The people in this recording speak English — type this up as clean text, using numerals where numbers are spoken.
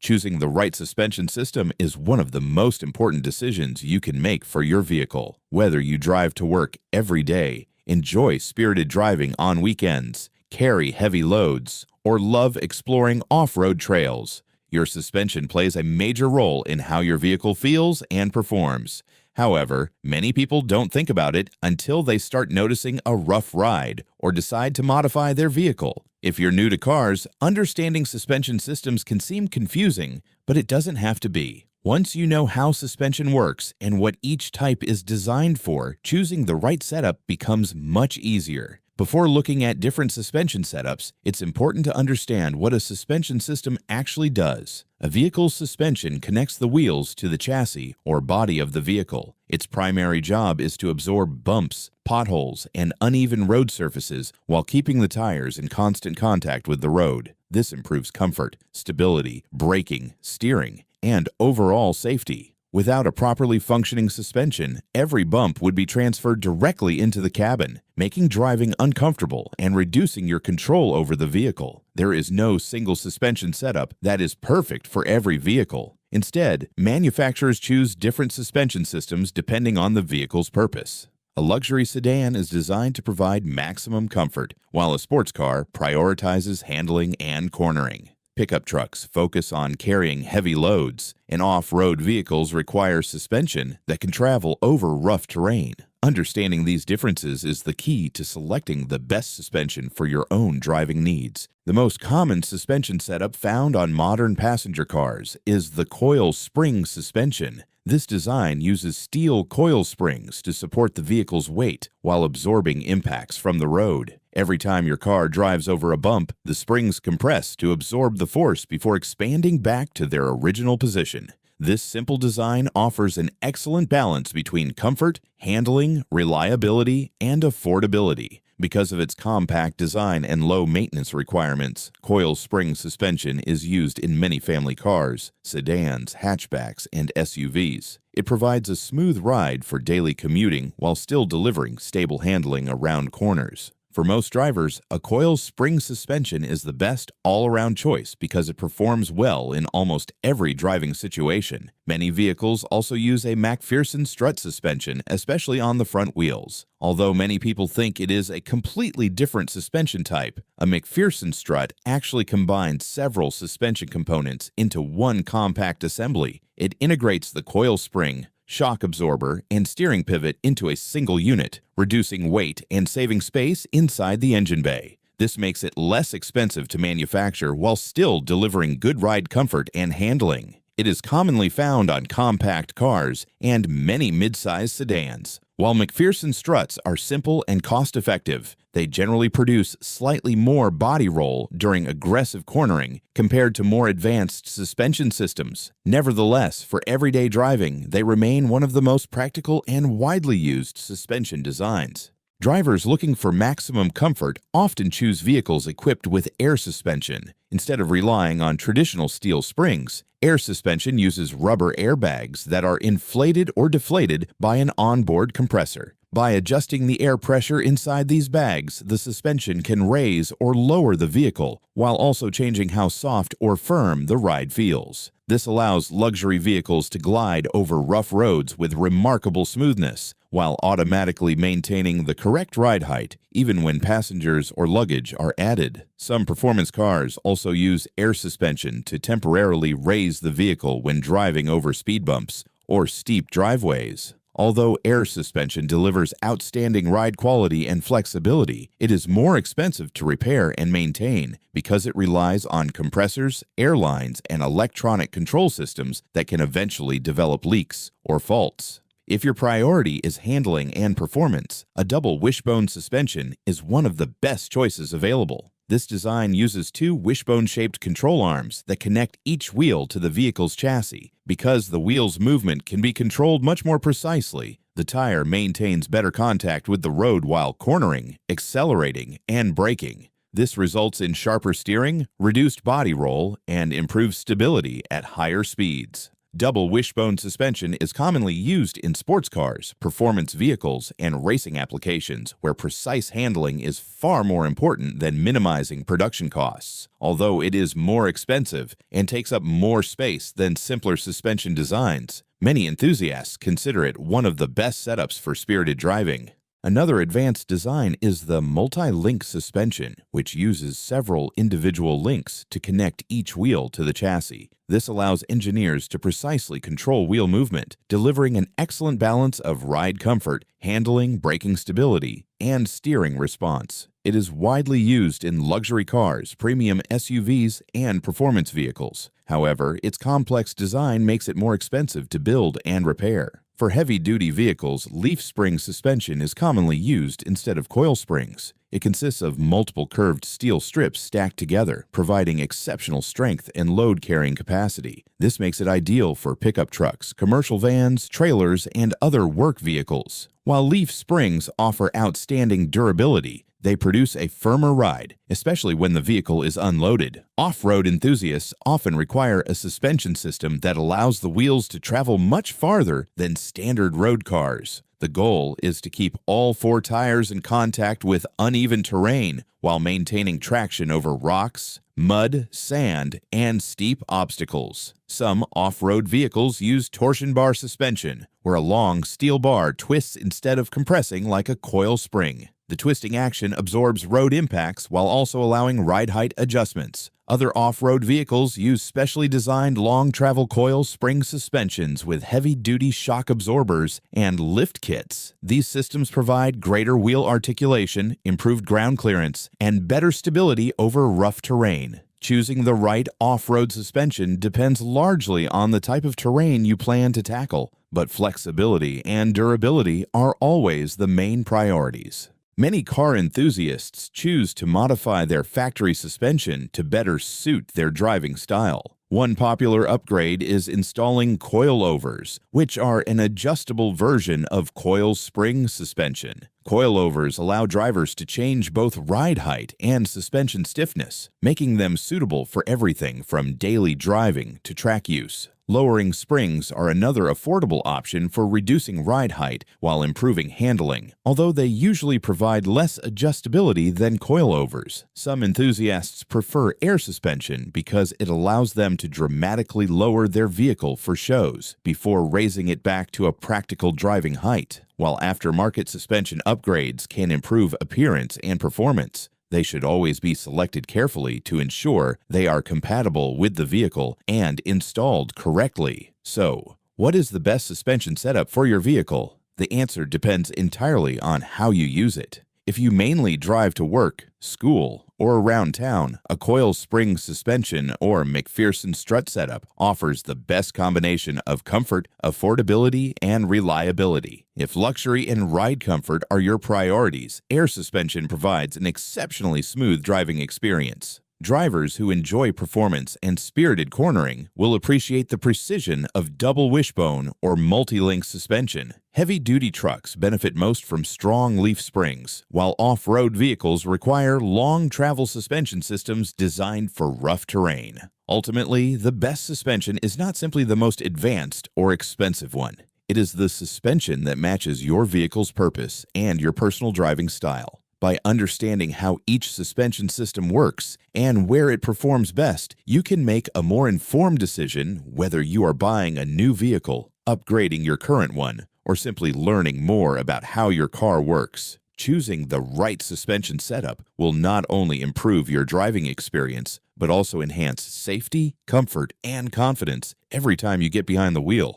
Choosing the right suspension system is one of the most important decisions you can make for your vehicle. Whether you drive to work every day, enjoy spirited driving on weekends, carry heavy loads, or love exploring off-road trails, your suspension plays a major role in how your vehicle feels and performs. However, many people don't think about it until they start noticing a rough ride or decide to modify their vehicle. If you're new to cars, understanding suspension systems can seem confusing, but it doesn't have to be. Once you know how suspension works and what each type is designed for, choosing the right setup becomes much easier. Before looking at different suspension setups, it's important to understand what a suspension system actually does. A vehicle's suspension connects the wheels to the chassis or body of the vehicle. Its primary job is to absorb bumps, potholes, and uneven road surfaces while keeping the tires in constant contact with the road. This improves comfort, stability, braking, steering, and overall safety. Without a properly functioning suspension, every bump would be transferred directly into the cabin, making driving uncomfortable and reducing your control over the vehicle. There is no single suspension setup that is perfect for every vehicle. Instead, manufacturers choose different suspension systems depending on the vehicle's purpose. A luxury sedan is designed to provide maximum comfort, while a sports car prioritizes handling and cornering. Pickup trucks focus on carrying heavy loads, and off-road vehicles require suspension that can travel over rough terrain. Understanding these differences is the key to selecting the best suspension for your own driving needs. The most common suspension setup found on modern passenger cars is the coil spring suspension. This design uses steel coil springs to support the vehicle's weight while absorbing impacts from the road. Every time your car drives over a bump, the springs compress to absorb the force before expanding back to their original position. This simple design offers an excellent balance between comfort, handling, reliability, and affordability. Because of its compact design and low maintenance requirements, coil spring suspension is used in many family cars, sedans, hatchbacks, and SUVs. It provides a smooth ride for daily commuting while still delivering stable handling around corners. For most drivers, a coil spring suspension is the best all-around choice because it performs well in almost every driving situation. Many vehicles also use a McPherson strut suspension, especially on the front wheels. Although many people think it is a completely different suspension type, a McPherson strut actually combines several suspension components into one compact assembly. It integrates the coil spring, shock absorber, and steering pivot into a single unit, reducing weight and saving space inside the engine bay. This makes it less expensive to manufacture while still delivering good ride comfort and handling. It is commonly found on compact cars and many mid-size sedans. While McPherson struts are simple and cost-effective, they generally produce slightly more body roll during aggressive cornering compared to more advanced suspension systems. Nevertheless, for everyday driving, they remain one of the most practical and widely used suspension designs. Drivers looking for maximum comfort often choose vehicles equipped with air suspension. Instead of relying on traditional steel springs, air suspension uses rubber airbags that are inflated or deflated by an onboard compressor. By adjusting the air pressure inside these bags, the suspension can raise or lower the vehicle, while also changing how soft or firm the ride feels. This allows luxury vehicles to glide over rough roads with remarkable smoothness, while automatically maintaining the correct ride height, even when passengers or luggage are added. Some performance cars also use air suspension to temporarily raise the vehicle when driving over speed bumps or steep driveways. Although air suspension delivers outstanding ride quality and flexibility, it is more expensive to repair and maintain because it relies on compressors, airlines, and electronic control systems that can eventually develop leaks or faults. If your priority is handling and performance, a double wishbone suspension is one of the best choices available. This design uses two wishbone-shaped control arms that connect each wheel to the vehicle's chassis. Because the wheel's movement can be controlled much more precisely, the tire maintains better contact with the road while cornering, accelerating, and braking. This results in sharper steering, reduced body roll, and improved stability at higher speeds. Double wishbone suspension is commonly used in sports cars, performance vehicles, and racing applications where precise handling is far more important than minimizing production costs. Although it is more expensive and takes up more space than simpler suspension designs, many enthusiasts consider it one of the best setups for spirited driving. Another advanced design is the multi-link suspension, which uses several individual links to connect each wheel to the chassis. This allows engineers to precisely control wheel movement, delivering an excellent balance of ride comfort, handling, braking stability, and steering response. It is widely used in luxury cars, premium SUVs, and performance vehicles. However, its complex design makes it more expensive to build and repair. For heavy-duty vehicles, leaf spring suspension is commonly used instead of coil springs. It consists of multiple curved steel strips stacked together, providing exceptional strength and load-carrying capacity. This makes it ideal for pickup trucks, commercial vans, trailers, and other work vehicles. While leaf springs offer outstanding durability, they produce a firmer ride, especially when the vehicle is unloaded. Off-road enthusiasts often require a suspension system that allows the wheels to travel much farther than standard road cars. The goal is to keep all four tires in contact with uneven terrain while maintaining traction over rocks, mud, sand, and steep obstacles. Some off-road vehicles use torsion bar suspension, where a long steel bar twists instead of compressing like a coil spring. The twisting action absorbs road impacts while also allowing ride height adjustments. Other off-road vehicles use specially designed long-travel coil spring suspensions with heavy-duty shock absorbers and lift kits. These systems provide greater wheel articulation, improved ground clearance, and better stability over rough terrain. Choosing the right off-road suspension depends largely on the type of terrain you plan to tackle, but flexibility and durability are always the main priorities. Many car enthusiasts choose to modify their factory suspension to better suit their driving style. One popular upgrade is installing coilovers, which are an adjustable version of coil spring suspension. Coilovers allow drivers to change both ride height and suspension stiffness, making them suitable for everything from daily driving to track use. Lowering springs are another affordable option for reducing ride height while improving handling, although they usually provide less adjustability than coilovers. Some enthusiasts prefer air suspension because it allows them to dramatically lower their vehicle for shows before raising it back to a practical driving height. While aftermarket suspension upgrades can improve appearance and performance, they should always be selected carefully to ensure they are compatible with the vehicle and installed correctly. So, what is the best suspension setup for your vehicle? The answer depends entirely on how you use it. If you mainly drive to work, school, or around town, a coil spring suspension or McPherson strut setup offers the best combination of comfort, affordability, and reliability. If luxury and ride comfort are your priorities, air suspension provides an exceptionally smooth driving experience. Drivers who enjoy performance and spirited cornering will appreciate the precision of double wishbone or multi-link suspension. Heavy-duty trucks benefit most from strong leaf springs, while off-road vehicles require long travel suspension systems designed for rough terrain. Ultimately, the best suspension is not simply the most advanced or expensive one. It is the suspension that matches your vehicle's purpose and your personal driving style. By understanding how each suspension system works and where it performs best, you can make a more informed decision whether you are buying a new vehicle, upgrading your current one, or simply learning more about how your car works. Choosing the right suspension setup will not only improve your driving experience, but also enhance safety, comfort, and confidence every time you get behind the wheel.